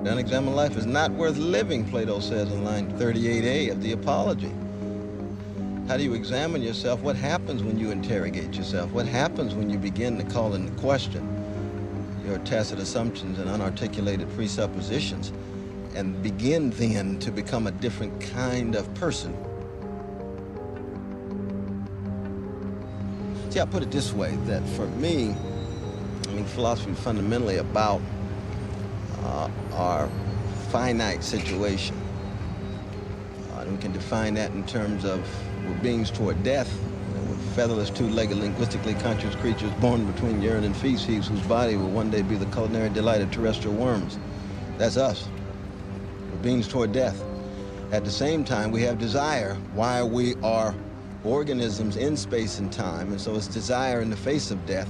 Unexamined life is not worth living, Plato says in line 38a of the Apology. How do you examine yourself? What happens when you interrogate yourself? What happens when you begin to call into question your tacit assumptions and unarticulated presuppositions and begin then to become a different kind of person? See, I put it this way, that for me, philosophy is fundamentally about our finite situation. And we can define that in terms of we're beings toward death. We're featherless, two-legged, linguistically conscious creatures born between urine and feces, whose body will one day be the culinary delight of terrestrial worms. That's us. We're beings toward death. At the same time, we have desire. Why we are organisms in space and time, and so it's desire in the face of death.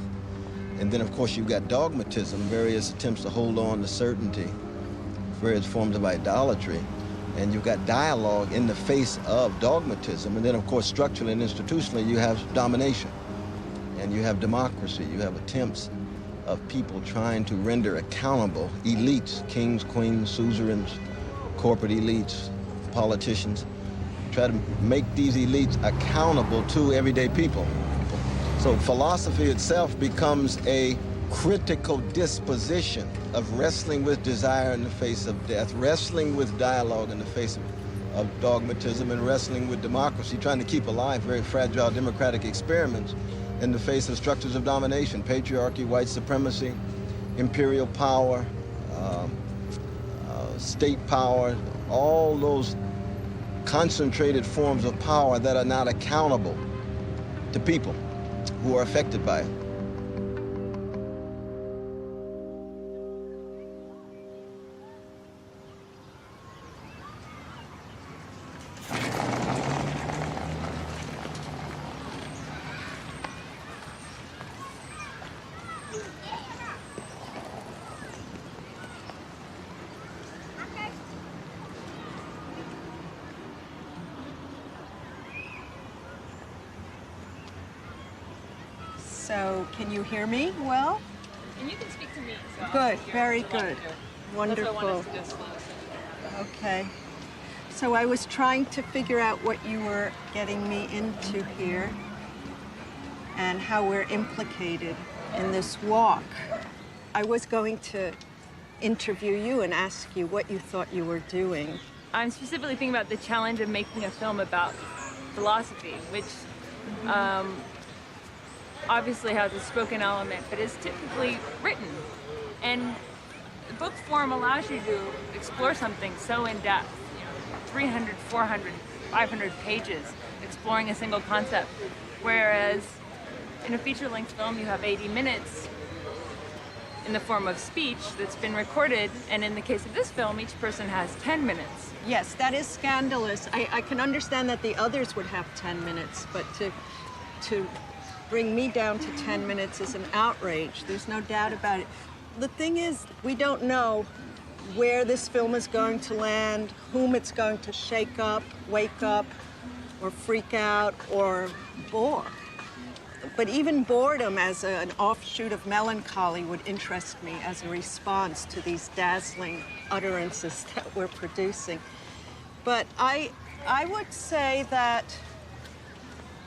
And then, of course, you've got dogmatism, various attempts to hold on to certainty, various forms of idolatry. And you've got dialogue in the face of dogmatism. And then, of course, structurally and institutionally, you have domination. And you have democracy. You have attempts of people trying to render accountable elites, kings, queens, suzerains, corporate elites, politicians, try to make these elites accountable to everyday people. So philosophy itself becomes a critical disposition of wrestling with desire in the face of death, wrestling with dialogue in the face of dogmatism, and wrestling with democracy, trying to keep alive very fragile democratic experiments in the face of structures of domination, patriarchy, white supremacy, imperial power, state power, all those concentrated forms of power that are not accountable to people who are affected by it. So, can you hear me well? And you can speak to me. So good, very good. Wonderful. Okay. So I was trying to figure out what you were getting me into here and how we're implicated in this walk. I was going to interview you and ask you what you thought you were doing. I'm specifically thinking about the challenge of making a film about philosophy, which obviously has a spoken element, but is typically written. And the book form allows you to explore something so in depth, 300, 400, 500 pages exploring a single concept. Whereas in a feature-length film, you have 80 minutes in the form of speech that's been recorded, and in the case of this film, each person has 10 minutes. Yes, that is scandalous. I can understand that the others would have 10 minutes, but to bring me down to 10 minutes is an outrage. There's no doubt about it. The thing is, we don't know where this film is going to land, whom it's going to shake up, wake up, or freak out, or bore. But even boredom as an offshoot of melancholy would interest me as a response to these dazzling utterances that we're producing. But I would say that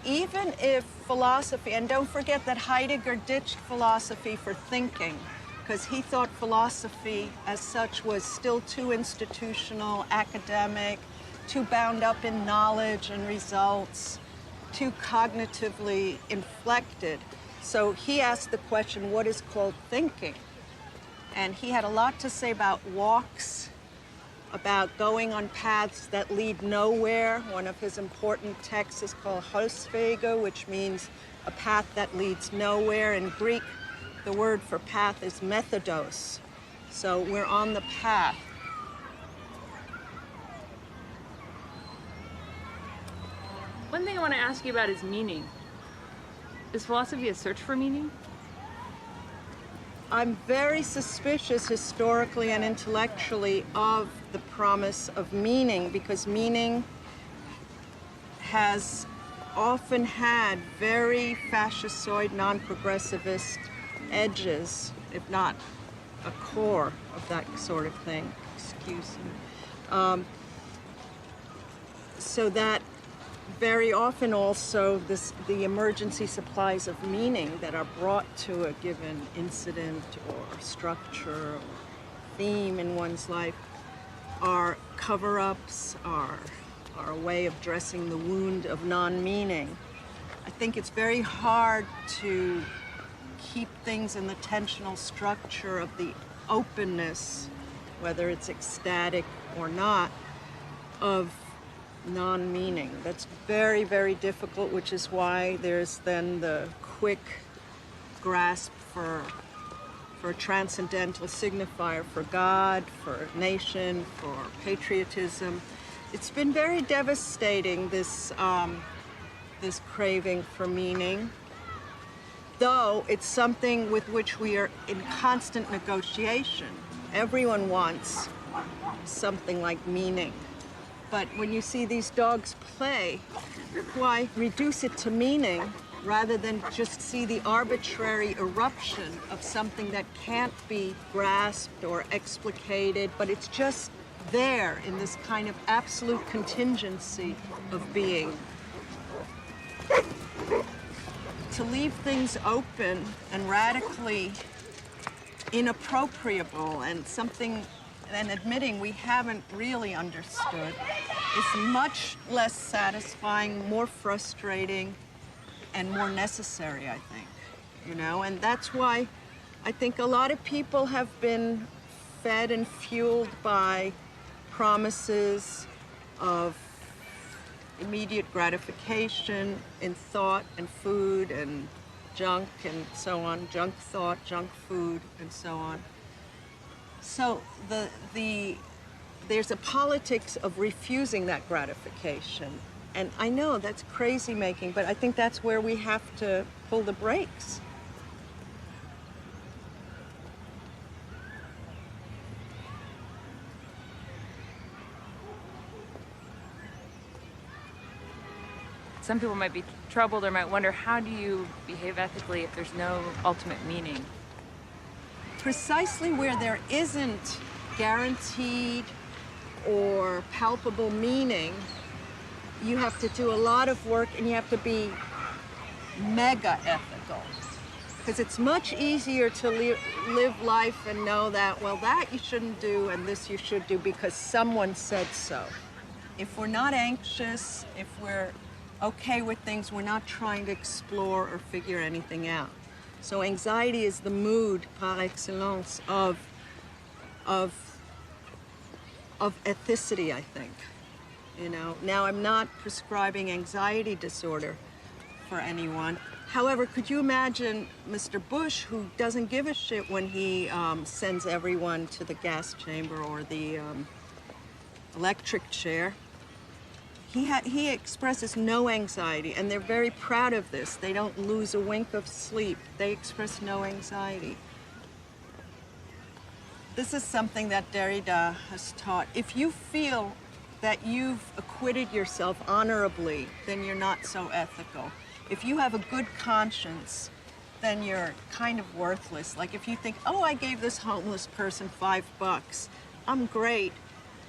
even if philosophy, and don't forget that Heidegger ditched philosophy for thinking, because he thought philosophy as such was still too institutional, academic, too bound up in knowledge and results, too cognitively inflected. So he asked the question, what is called thinking? And he had a lot to say about walks, about going on paths that lead nowhere. One of his important texts is called Hauswege, which means a path that leads nowhere. In Greek, the word for path is methodos. So we're on the path. One thing I want to ask you about is meaning. Is philosophy a search for meaning? I'm very suspicious historically and intellectually of the promise of meaning, because meaning has often had very fascistoid, non-progressivist edges, if not a core of that sort of thing. Excuse me. So that very often also the emergency supplies of meaning that are brought to a given incident or structure or theme in one's life are cover-ups, are a way of dressing the wound of non-meaning. I think it's very hard to keep things in the tensional structure of the openness, whether it's ecstatic or not, of non-meaning. That's very, very difficult, which is why there's then the quick grasp for a transcendental signifier for God, for nation, for patriotism. It's been very devastating, this craving for meaning, though it's something with which we are in constant negotiation. Everyone wants something like meaning. But when you see these dogs play, why reduce it to meaning rather than just see the arbitrary eruption of something that can't be grasped or explicated, but it's just there in this kind of absolute contingency of being. To leave things open and radically inappropriable and something, and admitting we haven't really understood, is much less satisfying, more frustrating, and more necessary, I think, you know? And that's why I think a lot of people have been fed and fueled by promises of immediate gratification in thought and food and junk and so on, junk thought, junk food, and so on. So there's a politics of refusing that gratification. And I know that's crazy making, but I think that's where we have to pull the brakes. Some people might be troubled or might wonder, how do you behave ethically if there's no ultimate meaning? Precisely where there isn't guaranteed or palpable meaning, you have to do a lot of work and you have to be mega ethical. Because it's much easier to live life and know that, well, that you shouldn't do and this you should do because someone said so. If we're not anxious, if we're okay with things, we're not trying to explore or figure anything out. So anxiety is the mood par excellence of ethicity, I think. You know, now I'm not prescribing anxiety disorder for anyone. However, could you imagine Mr. Bush, who doesn't give a shit when he sends everyone to the gas chamber or the electric chair? He expresses no anxiety, and they're very proud of this. They don't lose a wink of sleep. They express no anxiety. This is something that Derrida has taught. If you feel that you've acquitted yourself honorably, then you're not so ethical. If you have a good conscience, then you're kind of worthless. Like if you think, oh, I gave this homeless person $5, I'm great,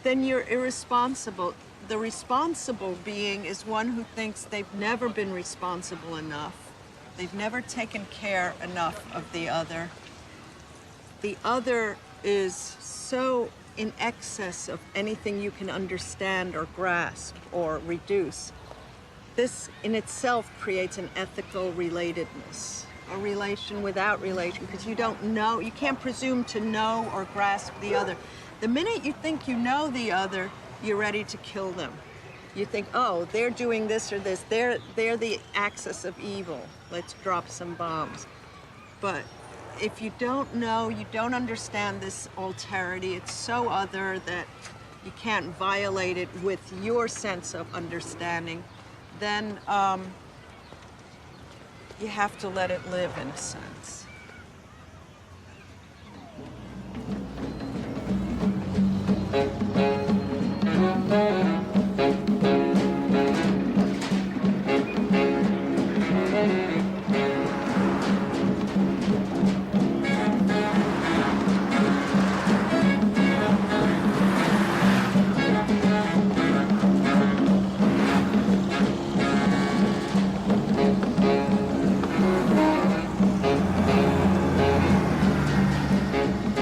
then you're irresponsible. The responsible being is one who thinks they've never been responsible enough. They've never taken care enough of the other. The other is so in excess of anything you can understand or grasp or reduce. This in itself creates an ethical relatedness, a relation without relation, because you don't know, you can't presume to know or grasp the other. The minute you think you know the other, you're ready to kill them. You think, oh, they're doing this or this, they're the axis of evil, let's drop some bombs. But if you don't know, you don't understand this alterity, it's so other that you can't violate it with your sense of understanding, then you have to let it live in a sense.